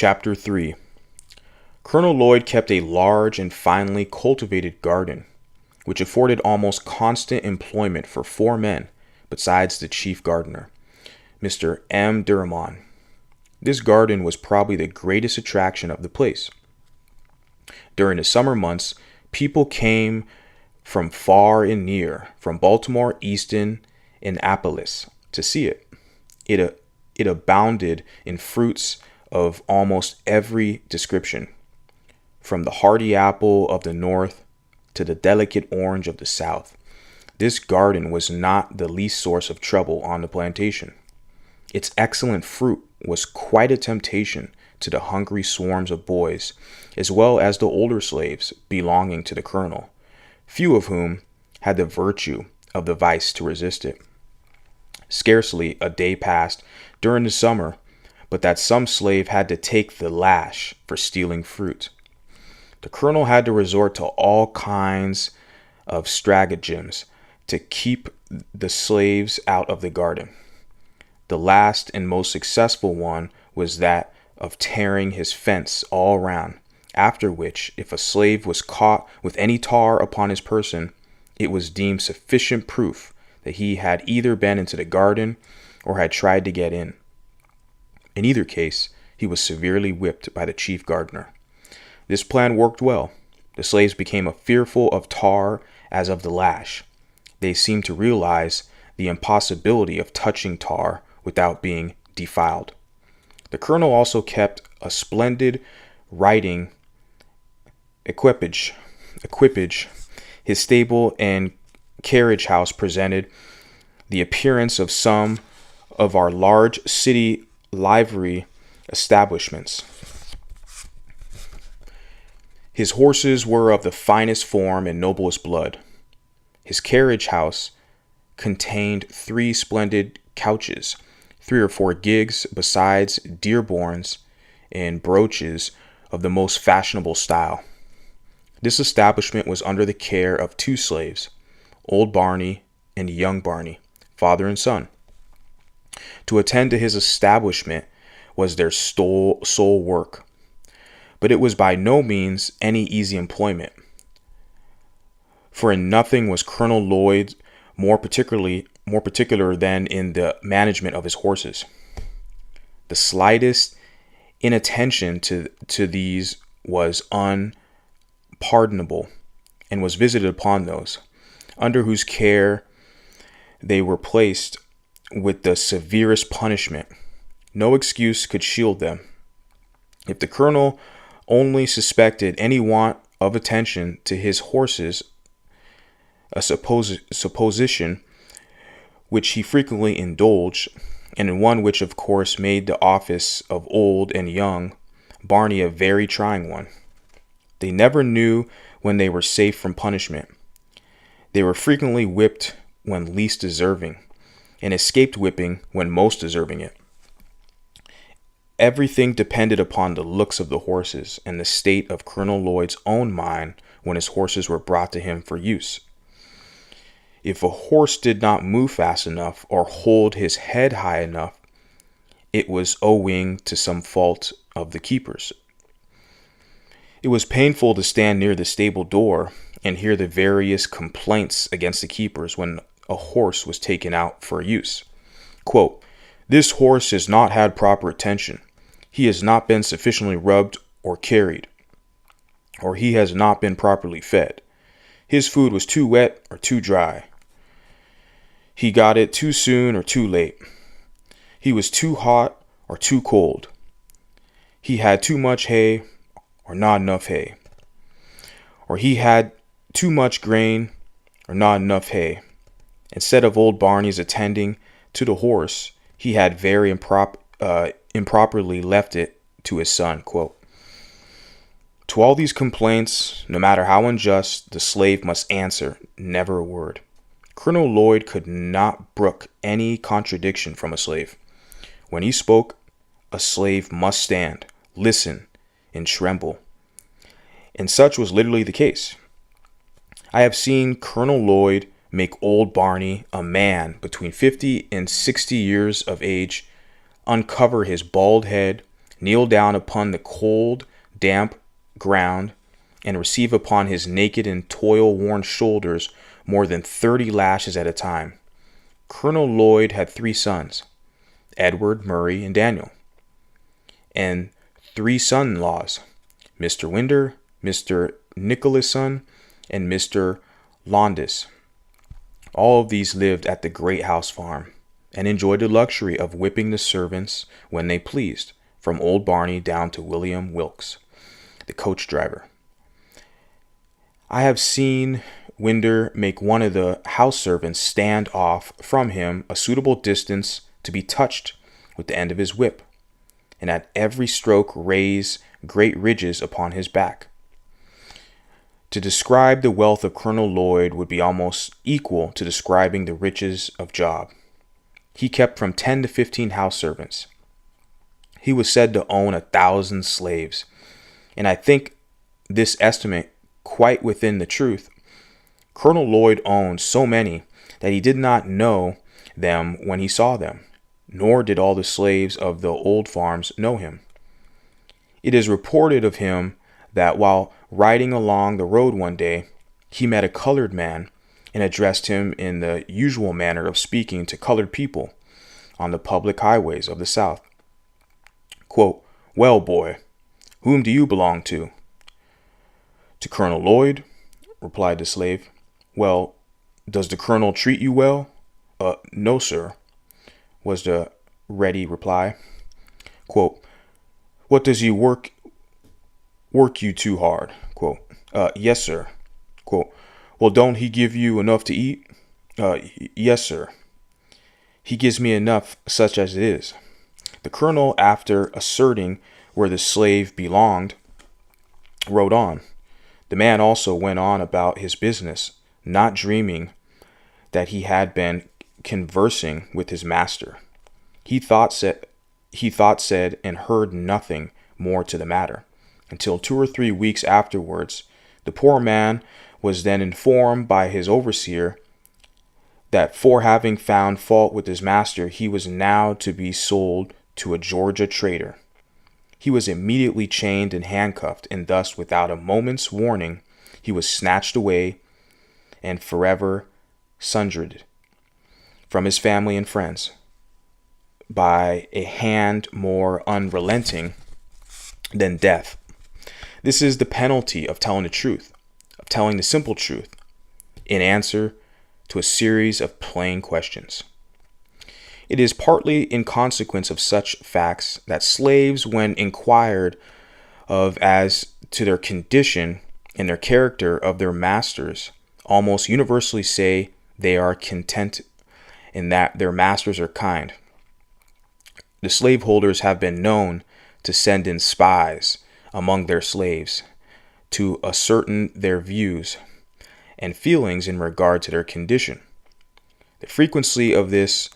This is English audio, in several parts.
Chapter 3. Colonel Lloyd kept a large and finely cultivated garden, which afforded almost constant employment for 4 men, besides the chief gardener, Mr. M. Duramon. This garden was probably the greatest attraction of the place. During the summer months, people came from far and near, from Baltimore, Easton, and Annapolis, to see it. It abounded in fruits of almost every description, from the hardy apple of the north to the delicate orange of the south. This garden was not the least source of trouble on the plantation. Its excellent fruit was quite a temptation to the hungry swarms of boys, as well as the older slaves belonging to the colonel, few of whom had the virtue of the vice to resist it. Scarcely a day passed during the summer but that some slave had to take the lash for stealing fruit. The colonel had to resort to all kinds of stratagems to keep the slaves out of the garden. The last and most successful one was that of tearing his fence all round, after which, if a slave was caught with any tar upon his person, it was deemed sufficient proof that he had either been into the garden or had tried to get in. In either case, he was severely whipped by the chief gardener. This plan worked well. The slaves became fearful of tar as of the lash. They seemed to realize the impossibility of touching tar without being defiled. The colonel also kept a splendid riding equipage. His stable and carriage house presented the appearance of some of our large city livery establishments. His horses were of the finest form and noblest blood. His carriage house contained 3 splendid couches, 3 or 4 gigs, besides dearborns and brooches of the most fashionable style. This establishment was under the care of 2 slaves, old Barney and young Barney, father and son. To attend to his establishment was their sole work, but it was by no means any easy employment, for in nothing was Colonel Lloyd more particular than in the management of his horses. The slightest inattention to these was unpardonable, and was visited upon those under whose care they were placed with the severest punishment. No excuse could shield them. If the colonel only suspected any want of attention to his horses, a supposition which he frequently indulged, and in one which of course made the office of old and young Barney a very trying one. They never knew when they were safe from punishment. They were frequently whipped when least deserving, and escaped whipping when most deserving it. Everything depended upon the looks of the horses and the state of Colonel Lloyd's own mind when his horses were brought to him for use. If a horse did not move fast enough or hold his head high enough, it was owing to some fault of the keeper's. It was painful to stand near the stable door and hear the various complaints against the keepers when a horse was taken out for use. Quote, "This horse has not had proper attention. He has not been sufficiently rubbed or carried, or he has not been properly fed. His food was too wet or too dry. He got it too soon or too late. He was too hot or too cold. He had too much hay or not enough hay. Or he had too much grain or not enough hay. Instead of old Barney's attending to the horse, he had very improperly left it to his son." Quote. To all these complaints, no matter how unjust, the slave must answer never a word. Colonel Lloyd could not brook any contradiction from a slave. When he spoke, a slave must stand, listen, and tremble. And such was literally the case. I have seen Colonel Lloyd make old Barney, a man between 50 and 60 years of age, uncover his bald head, kneel down upon the cold, damp ground, and receive upon his naked and toil-worn shoulders more than 30 lashes at a time. Colonel Lloyd had 3 sons, Edward, Murray, and Daniel, and 3 son-in-laws, Mr. Winder, Mr. Nicholasson, and Mr. Laundis. All of these lived at the Great House Farm and enjoyed the luxury of whipping the servants when they pleased, from old Barney down to William Wilkes, the coach driver. I have seen Winder make one of the house servants stand off from him a suitable distance to be touched with the end of his whip, and at every stroke raise great ridges upon his back. To describe the wealth of Colonel Lloyd would be almost equal to describing the riches of Job. He kept from 10 to 15 house servants. He was said to own 1,000 slaves, and I think this estimate quite within the truth. Colonel Lloyd owned so many that he did not know them when he saw them, nor did all the slaves of the old farms know him. It is reported of him that while riding along the road one day, he met a colored man and addressed him in the usual manner of speaking to colored people on the public highways of the South. Quote, "Well, boy, whom do you belong to?" "To Colonel Lloyd," replied the slave. "Well, does the colonel treat you well?" No, sir," was the ready reply. Quote, "What does he work you too hard?" Quote, "Yes, sir." Quote, "Well, don't he give you enough to eat?" Yes, sir. "He gives me enough such as it is." The colonel, after asserting where the slave belonged, rode on. The man also went on about his business, not dreaming that he had been conversing with his master. He thought, said, and heard nothing more to the matter, until 2 or 3 weeks afterwards. The poor man was then informed by his overseer that for having found fault with his master, he was now to be sold to a Georgia trader. He was immediately chained and handcuffed, and thus, without a moment's warning, he was snatched away and forever sundered from his family and friends by a hand more unrelenting than death. This is the penalty of telling the truth, of telling the simple truth, in answer to a series of plain questions. It is partly in consequence of such facts that slaves, when inquired of as to their condition and their character of their masters, almost universally say they are content and that their masters are kind. The slaveholders have been known to send in spies among their slaves to ascertain their views and feelings in regard to their condition. The frequency of this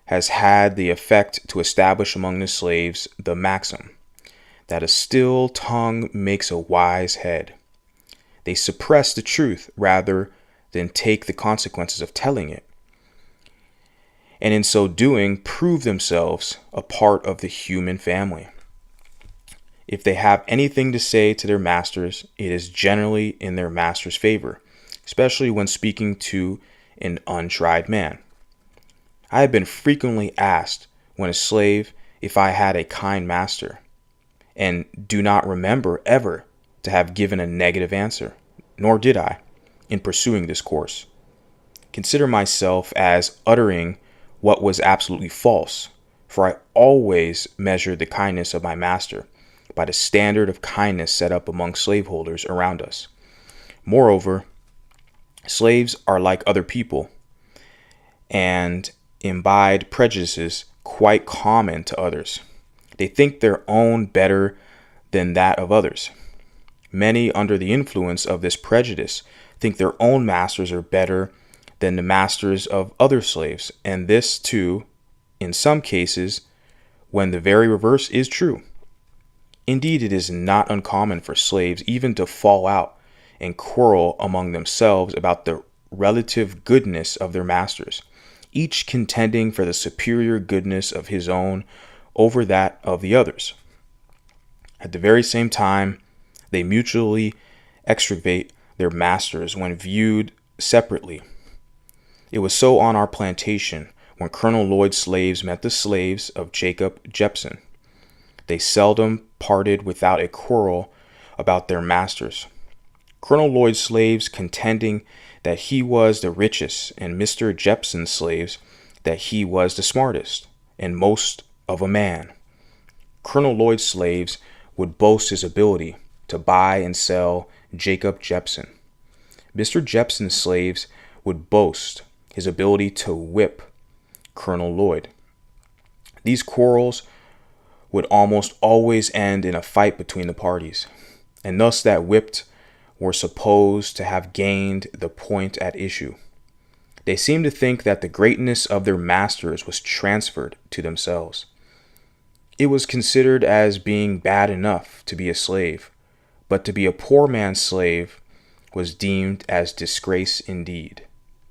has had the effect to establish among the slaves the maxim that a still tongue makes a wise head. They suppress the truth rather than take the consequences of telling it, and in so doing prove themselves a part of the human family. If they have anything to say to their masters, it is generally in their master's favor, especially when speaking to an untried man. I have been frequently asked when a slave if I had a kind master, and do not remember ever to have given a negative answer, nor did I, in pursuing this course, consider myself as uttering what was absolutely false, for I always measured the kindness of my master by the standard of kindness set up among slaveholders around us. Moreover, slaves are like other people, and imbibe prejudices quite common to others. They think their own better than that of others. Many, under the influence of this prejudice, think their own masters are better than the masters of other slaves, and this, too, in some cases, when the very reverse is true. Indeed, it is not uncommon for slaves even to fall out and quarrel among themselves about the relative goodness of their masters, each contending for the superior goodness of his own over that of the others. At the very same time, they mutually extirpate their masters when viewed separately. It was so on our plantation when Colonel Lloyd's slaves met the slaves of Jacob Jepson. They seldom parted without a quarrel about their masters. Colonel Lloyd's slaves contending that he was the richest, and Mr. Jepson's slaves that he was the smartest and most of a man. Colonel Lloyd's slaves would boast his ability to buy and sell Jacob Jepson. Mr. Jepson's slaves would boast his ability to whip Colonel Lloyd. These quarrels would almost always end in a fight between the parties, and thus that whipped were supposed to have gained the point at issue. They seemed to think that the greatness of their masters was transferred to themselves. It was considered as being bad enough to be a slave, but to be a poor man's slave was deemed as disgrace indeed.